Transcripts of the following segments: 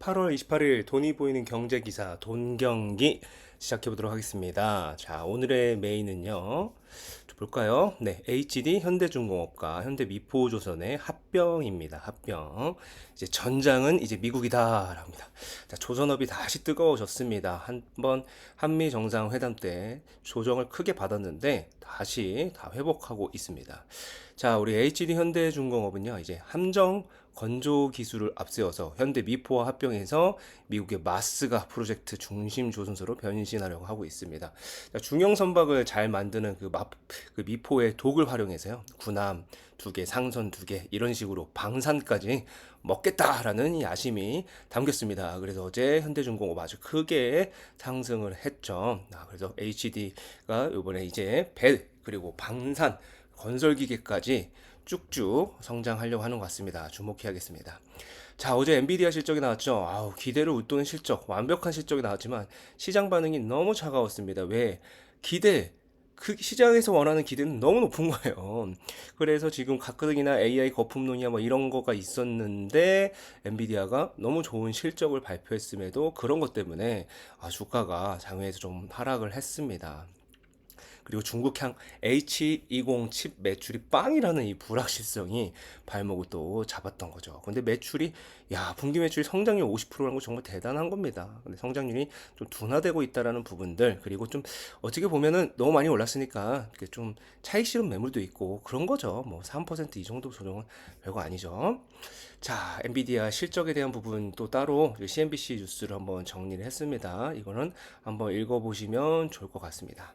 8월 28일 돈이 보이는 경제 기사 돈경기 시작해 보도록 하겠습니다. 자, 오늘의 메인은요. 좀 볼까요? 네, HD 현대중공업과 현대미포조선의 합병입니다. 합병. 이제 전장은 이제 미국이다랍니다. 자, 조선업이 다시 뜨거워졌습니다. 한번 한미 정상회담 때 조정을 크게 받았는데 다시 다 회복하고 있습니다. 자, 우리 HD 현대중공업은요, 이제 함정 건조 기술을 앞세워서 현대 미포와 합병해서 미국의 마스가 프로젝트 중심 조선소로 변신하려고 하고 있습니다. 자, 중형 선박을 잘 만드는 그 미포의 독을 활용해서요, 군함 2개, 상선 2개 이런 식으로 방산까지 먹겠다라는 야심이 담겼습니다. 그래서 어제 현대중공업 아주 크게 상승을 했죠. 그래서 HD가 이번에 이제 배 그리고 방산 건설 기계까지 쭉쭉 성장하려고 하는 것 같습니다. 주목해야겠습니다. 자, 어제 엔비디아 실적이 나왔죠. 아우, 기대를 웃도는 실적, 완벽한 실적이 나왔지만 시장 반응이 너무 차가웠습니다. 왜? 기대, 그 시장에서 원하는 기대는 너무 높은 거예요. 그래서 지금 가뜩이나 AI 거품론이야 뭐 이런 거가 있었는데 엔비디아가 너무 좋은 실적을 발표했음에도 그런 것 때문에 주가가 장외에서 좀 하락을 했습니다. 그리고 중국향 H20 칩 매출이 빵이라는 이 불확실성이 발목을 또 잡았던 거죠. 근데 매출이 분기 매출이 성장률 50%라는 거 정말 대단한 겁니다. 근데 성장률이 좀 둔화되고 있다라는 부분들 그리고 좀 어떻게 보면은 너무 많이 올랐으니까 좀 차익 실현 매물도 있고 그런 거죠. 뭐 3%이 정도 조정은 별거 아니죠. 자, 엔비디아 실적에 대한 부분 또 따로 CNBC 뉴스를 한번 정리를 했습니다. 이거는 한번 읽어보시면 좋을 것 같습니다.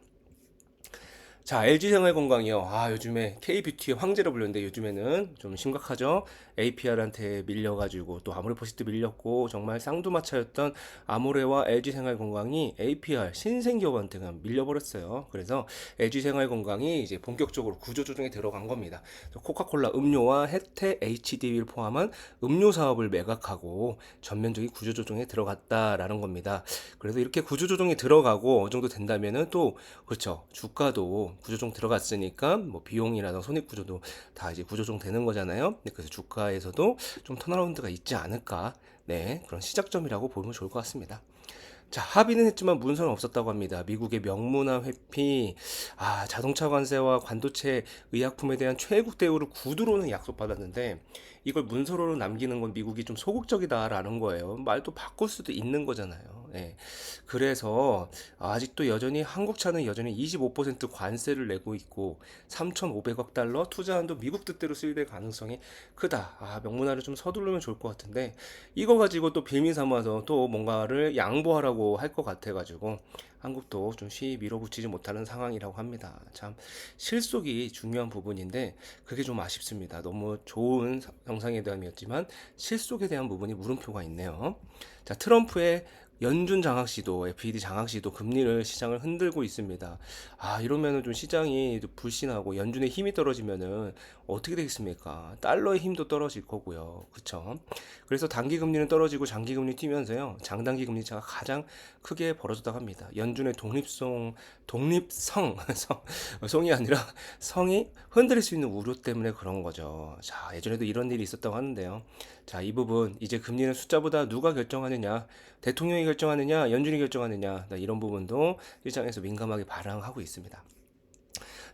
자, LG생활건강이요. 요즘에 K뷰티의 황제로 불렸는데 요즘에는 좀 심각하죠. APR한테 밀려가지고 또 아모레퍼시트 밀렸고 정말 쌍두마차였던 아모레와 LG생활건강이 APR 신생기업한테 그냥 밀려버렸어요. 그래서 LG생활건강이 이제 본격적으로 구조조정에 들어간 겁니다. 코카콜라 음료와 혜태 HD를 포함한 음료 사업을 매각하고 전면적인 구조조정에 들어갔다라는 겁니다. 그래서 이렇게 구조조정에 들어가고 어느 정도 된다면은 또 그렇죠. 주가도 구조조정 들어갔으니까 뭐 비용이라든가 손익구조도 다 이제 구조조정 되는 거잖아요. 그래서 주가에서도 좀 턴어라운드가 있지 않을까. 네, 그런 시작점이라고 보면 좋을 것 같습니다. 자, 합의는 했지만 문서는 없었다고 합니다. 미국의 명문화 회피, 자동차 관세와 반도체 의약품에 대한 최고 대우를 구두로는 약속받았는데 이걸 문서로 남기는 건 미국이 좀 소극적이다라는 거예요. 말도 바꿀 수도 있는 거잖아요. 예. 그래서 아직도 여전히 한국 차는 여전히 25% 관세를 내고 있고 3,500억 달러 투자한도 미국 뜻대로 쓰일 가능성이 크다. 명문화를 좀 서두르면 좋을 것 같은데 이거 가지고 또 빌미 삼아서 또 뭔가를 양보하라고 할 것 같아가지고 한국도 좀 쉬이 밀어붙이지 못하는 상황이라고 합니다. 참 실속이 중요한 부분인데 그게 좀 아쉽습니다. 너무 좋은 정상회담이었지만 실속에 대한 부분이 물음표가 있네요. 자, 트럼프의 연준 장악 시도, FED 장악 시도 금리를 시장을 흔들고 있습니다. 이러면은 좀 시장이 불신하고 연준의 힘이 떨어지면은 어떻게 되겠습니까? 달러의 힘도 떨어질 거고요. 그쵸? 그래서 단기 금리는 떨어지고 장기 금리 뛰면서요. 장단기 금리 차가 가장 크게 벌어졌다고 합니다. 연준의 독립성, 성이 아니라 성이 흔들릴 수 있는 우려 때문에 그런 거죠. 자, 예전에도 이런 일이 있었다고 하는데요. 자, 이 부분 이제 금리는 숫자보다 누가 결정하느냐, 대통령이 결정하느냐, 연준이 결정하느냐, 이런 부분도 시장에서 민감하게 반응하고 있습니다.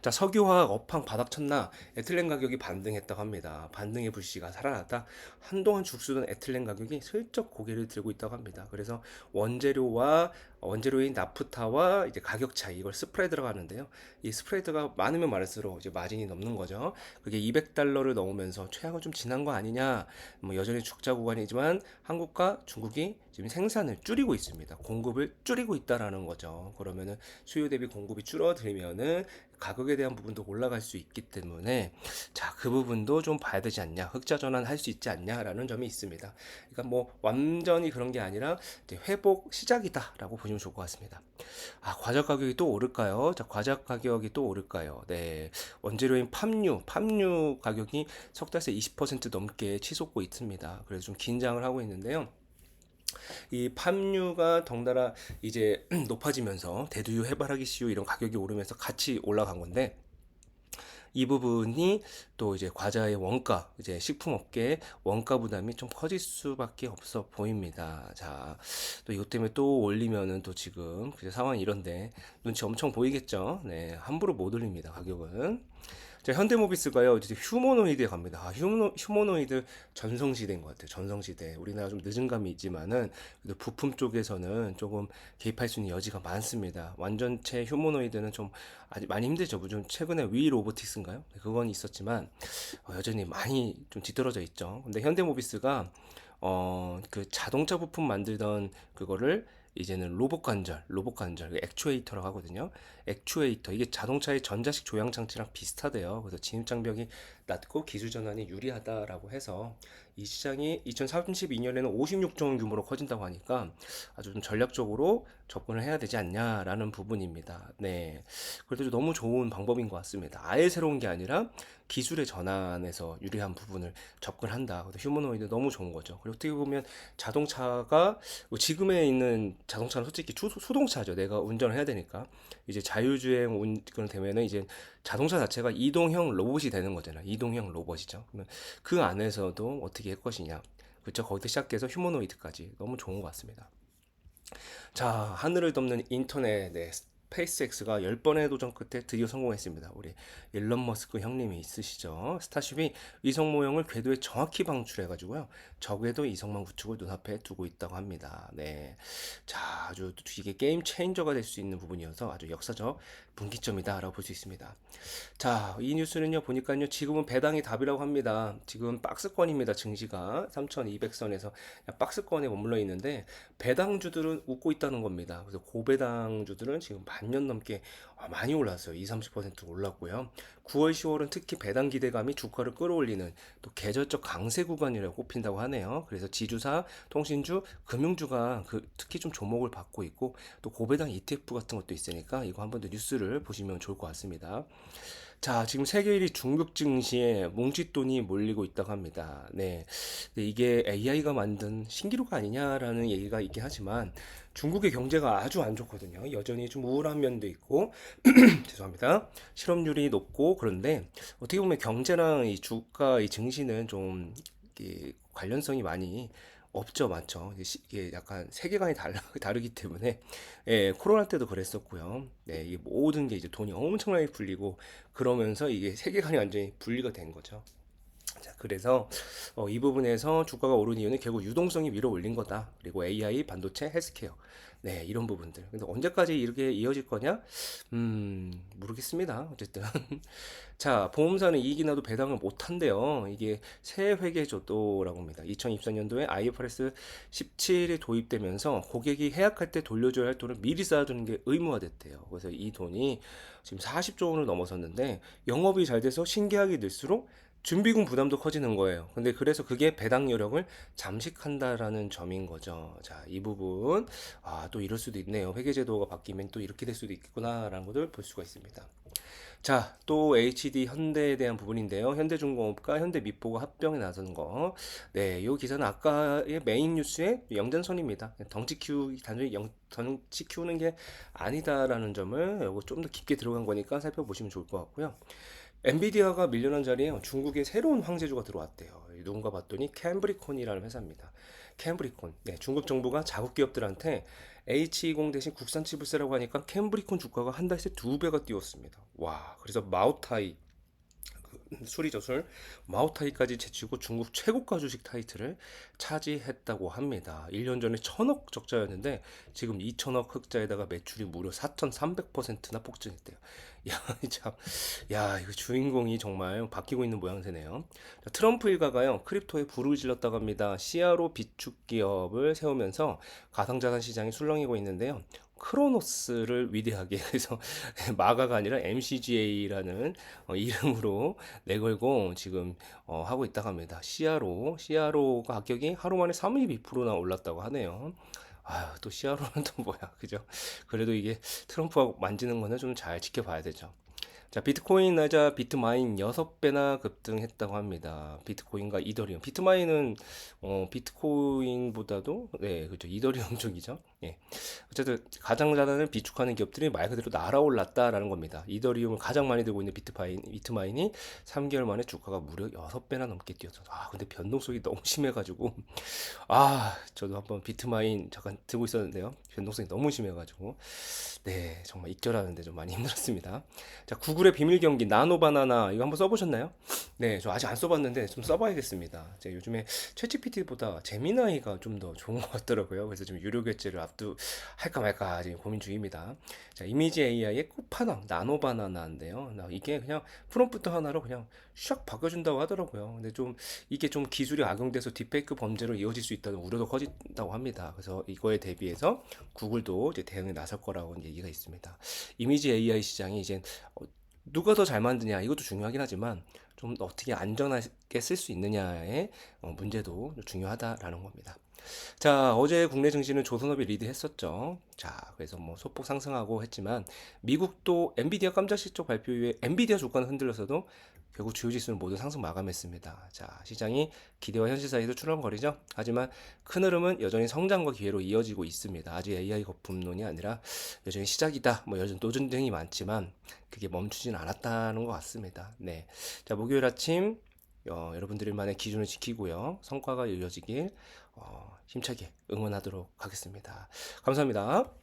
자, 석유화학 업황 바닥쳤나 에틸렌 가격이 반등했다고 합니다. 반등의 불씨가 살아났다. 한동안 죽쓰던 에틸렌 가격이 슬쩍 고개를 들고 있다고 합니다. 그래서 원재료인 나프타와 이제 가격 차이 이걸 스프레드라고 하는데요. 이 스프레드가 많으면 많을수록 이제 마진이 넘는 거죠. 그게 200달러를 넘으면서 최악을 좀 지난 거 아니냐. 뭐 여전히 적자 구간이지만 한국과 중국이 지금 생산을 줄이고 있습니다. 공급을 줄이고 있다라는 거죠. 그러면은 수요 대비 공급이 줄어들면은 가격에 대한 부분도 올라갈 수 있기 때문에 자, 그 부분도 좀 봐야 되지 않냐, 흑자 전환할 수 있지 않냐라는 점이 있습니다. 그러니까 뭐 완전히 그런 게 아니라 이제 회복 시작이다라고 보시면 좋을 것 같습니다. 과자 가격이 또 오를까요? 자, 과자 가격이 또 오를까요? 네, 원재료인 팜유 가격이 석 달 새 20% 넘게 치솟고 있습니다. 그래서 좀 긴장을 하고 있는데요. 이 팜유가 덩달아 이제 높아지면서 대두유, 해바라기 씨유 이런 가격이 오르면서 같이 올라간 건데 이 부분이 또 이제 과자의 원가, 이제 식품업계의 원가 부담이 좀 커질 수밖에 없어 보입니다. 자, 또 이것 때문에 또 올리면은 또 지금 그 상황이 이런데 눈치 엄청 보이겠죠? 네, 함부로 못 올립니다. 가격은. 자, 현대모비스가요, 이제 휴머노이드에 갑니다. 휴머노이드 전성시대인 것 같아요. 전성시대. 우리나라 좀 늦은 감이 있지만은, 그래도 부품 쪽에서는 조금 개입할 수 있는 여지가 많습니다. 완전체 휴머노이드는 좀 아직 많이 힘들죠. 좀 최근에 위 로보틱스인가요? 네, 그건 있었지만, 여전히 많이 좀 뒤떨어져 있죠. 근데 현대모비스가, 그 자동차 부품 만들던 그거를 이제는 로봇 관절, 그 액추에이터라고 하거든요. 액추에이터, 이게 자동차의 전자식 조향 장치랑 비슷하대요. 그래서 진입 장벽이 낮고 기술 전환이 유리하다라고 해서 이 시장이 2032년에는 56조 원 규모로 커진다고 하니까 아주 좀 전략적으로 접근을 해야 되지 않냐라는 부분입니다. 네. 그래도 너무 좋은 방법인 것 같습니다. 아예 새로운 게 아니라 기술의 전환에서 유리한 부분을 접근한다. 휴머노이드 너무 좋은 거죠. 그리고 어떻게 보면 자동차가 지금에 있는 자동차는 솔직히 수동차죠. 내가 운전을 해야 되니까. 이제 자율주행 그런 되면은 이제 자동차 자체가 이동형 로봇이 되는 거잖아요. 이동형 로봇이죠. 그러면 그 안에서도 어떻게 할 것이냐. 그렇죠. 거기서 시작해서 휴머노이드까지 너무 좋은 것 같습니다. 자, 하늘을 덮는 인터넷, 네, 스페이스X가 10번의 도전 끝에 드디어 성공했습니다. 우리 일론 머스크 형님이 있으시죠. 스타쉽이 위성 모형을 궤도에 정확히 방출해가지고요. 적에도 이성만 구축을 눈앞에 두고 있다고 합니다. 네. 자, 아주 이게 게임 체인저가 될 수 있는 부분이어서 아주 역사적 분기점이다라고 볼 수 있습니다. 자, 이 뉴스는요, 보니까요, 지금은 배당이 답이라고 합니다. 지금 박스권입니다. 증시가 3,200선에서 박스권에 머물러 있는데, 배당주들은 웃고 있다는 겁니다. 그래서 고배당주들은 지금 반년 넘게 많이 올랐어요. 2, 30% 올랐고요. 9월, 10월은 특히 배당 기대감이 주가를 끌어올리는 또 계절적 강세 구간이라고 꼽힌다고 하네요. 그래서 지주사, 통신주, 금융주가 특히 좀 조목을 받고 있고, 또 고배당 ETF 같은 것도 있으니까 이거 한번 더 뉴스를 보시면 좋을 것 같습니다. 자, 지금 세계 1위 중국 증시에 뭉칫돈이 몰리고 있다고 합니다. 네. 근데 이게 AI가 만든 신기루가 아니냐라는 얘기가 있긴 하지만 중국의 경제가 아주 안 좋거든요. 여전히 좀 우울한 면도 있고, 죄송합니다. 실업률이 높고, 그런데 어떻게 보면 경제랑 이 주가, 이 증시는 좀 관련성이 많이 없죠, 맞죠? 이게 약간 세계관이 다르기 때문에, 예, 코로나 때도 그랬었고요. 네, 이게 모든 게 이제 돈이 엄청나게 불리고, 그러면서 이게 세계관이 완전히 분리가 된 거죠. 자, 그래서 이 부분에서 주가가 오른 이유는 결국 유동성이 밀어 올린 거다. 그리고 AI, 반도체, 헬스케어. 네, 이런 부분들. 근데 언제까지 이렇게 이어질 거냐? 모르겠습니다. 어쨌든. 자, 보험사는 이익이 나도 배당을 못 한대요. 이게 새 회계조도라고 합니다. 2024년도에 IFRS 17이 도입되면서 고객이 해약할 때 돌려줘야 할 돈을 미리 쌓아두는 게 의무화됐대요. 그래서 이 돈이 지금 40조 원을 넘어섰는데 영업이 잘 돼서 신계약이 늘수록 준비금 부담도 커지는 거예요. 근데 그래서 그게 배당 여력을 잠식한다라는 점인 거죠. 자, 이 부분, 또 이럴 수도 있네요. 회계제도가 바뀌면 또 이렇게 될 수도 있겠구나라는 것을 볼 수가 있습니다. 자, 또 HD 현대에 대한 부분인데요. 현대중공업과 현대미포가 합병에 나선 거. 네, 이 기사는 아까의 메인 뉴스의 영전선입니다. 단순히 덩치 키우는 게 아니다라는 점을 이거 좀 더 깊게 들어간 거니까 살펴보시면 좋을 것 같고요. 엔비디아가 밀려난 자리에 중국의 새로운 황제주가 들어왔대요. 누군가 봤더니 캠브리콘이라는 회사입니다. 캠브리콘. 네, 중국 정부가 자국 기업들한테 H20 대신 국산 칩을 쓰라고 하니까 캠브리콘 주가가 한 달 새 두 배가 뛰었습니다. 와, 그래서 마오타이 술이죠, 술. 마오타이까지 제치고 중국 최고가 주식 타이틀을 차지했다고 합니다. 1년 전에 1000억 적자였는데 지금 2000억 흑자에다가 매출이 무려 4300%나 폭증했대요. 야, 참, 야, 이거 주인공이 정말 바뀌고 있는 모양새네요. 자, 트럼프 일가가요, 크립토에 불을 질렀다고 합니다. CRO 비축 기업을 세우면서 가상자산 시장이 술렁이고 있는데요. 크로노스를 위대하게 해서 마가가 아니라 MCGA라는 이름으로 내걸고 지금 하고 있다고 합니다. CRO 가격이 하루 만에 32%나 올랐다고 하네요. 아유, 또 CRO는 또 뭐야, 그죠? 그래도 이게 트럼프하고 만지는 거는 좀 잘 지켜봐야 되죠. 자, 비트코인 날짜 비트마인 6배나 급등했다고 합니다. 비트코인과 이더리움. 비트마인은 비트코인보다도 네, 그렇죠. 이더리움 쪽이죠. 예. 어쨌든 가장 자산을 비축하는 기업들이 말 그대로 날아올랐다라는 겁니다. 이더리움을 가장 많이 들고 있는 비트마인이 3개월 만에 주가가 무려 6배나 넘게 뛰었어. 아, 근데 변동성이 너무 심해가지고 저도 한번 비트마인 잠깐 들고 있었는데요. 변동성이 너무 심해가지고 네, 정말 익절하는데 좀 많이 힘들었습니다. 자, 구글의 비밀 경기 나노바나나 이거 한번 써보셨나요? 네, 저 아직 안 써봤는데 좀 써봐야겠습니다. 제가 요즘에 챗GPT보다 제미나이가 좀 더 좋은 것 같더라고요. 그래서 지금 유료 결제를 할까 말까 지금 고민 중입니다. 자, 이미지 AI의 끝판왕 나노바나나인데요. 이게 그냥 프롬프트 하나로 그냥 샥 바꿔준다고 하더라고요. 근데 좀 이게 좀 기술이 악용돼서 딥페이크 범죄로 이어질 수 있다는 우려도 커진다고 합니다. 그래서 이거에 대비해서 구글도 이제 대응에 나설 거라고 얘기가 있습니다. 이미지 AI 시장이 이제 누가 더 잘 만드냐 이것도 중요하긴 하지만 좀 어떻게 안전하게 쓸 수 있느냐의 문제도 중요하다라는 겁니다. 자, 어제 국내 증시는 조선업이 리드했었죠. 자, 그래서 뭐 소폭 상승하고 했지만 미국도 엔비디아 깜짝 실적 발표 이후에 엔비디아 주가는 흔들려서도 결국 주요 지수는 모두 상승 마감했습니다. 자, 시장이 기대와 현실 사이에서 출렁거리죠. 하지만 큰 흐름은 여전히 성장과 기회로 이어지고 있습니다. 아직 AI 거품론이 아니라 여전히 시작이다. 뭐 여전히 또 전쟁이 많지만 그게 멈추진 않았다는 것 같습니다. 네. 자, 목요일 아침 여러분들만의 기준을 지키고요. 성과가 이어지길 힘차게 응원하도록 하겠습니다. 감사합니다.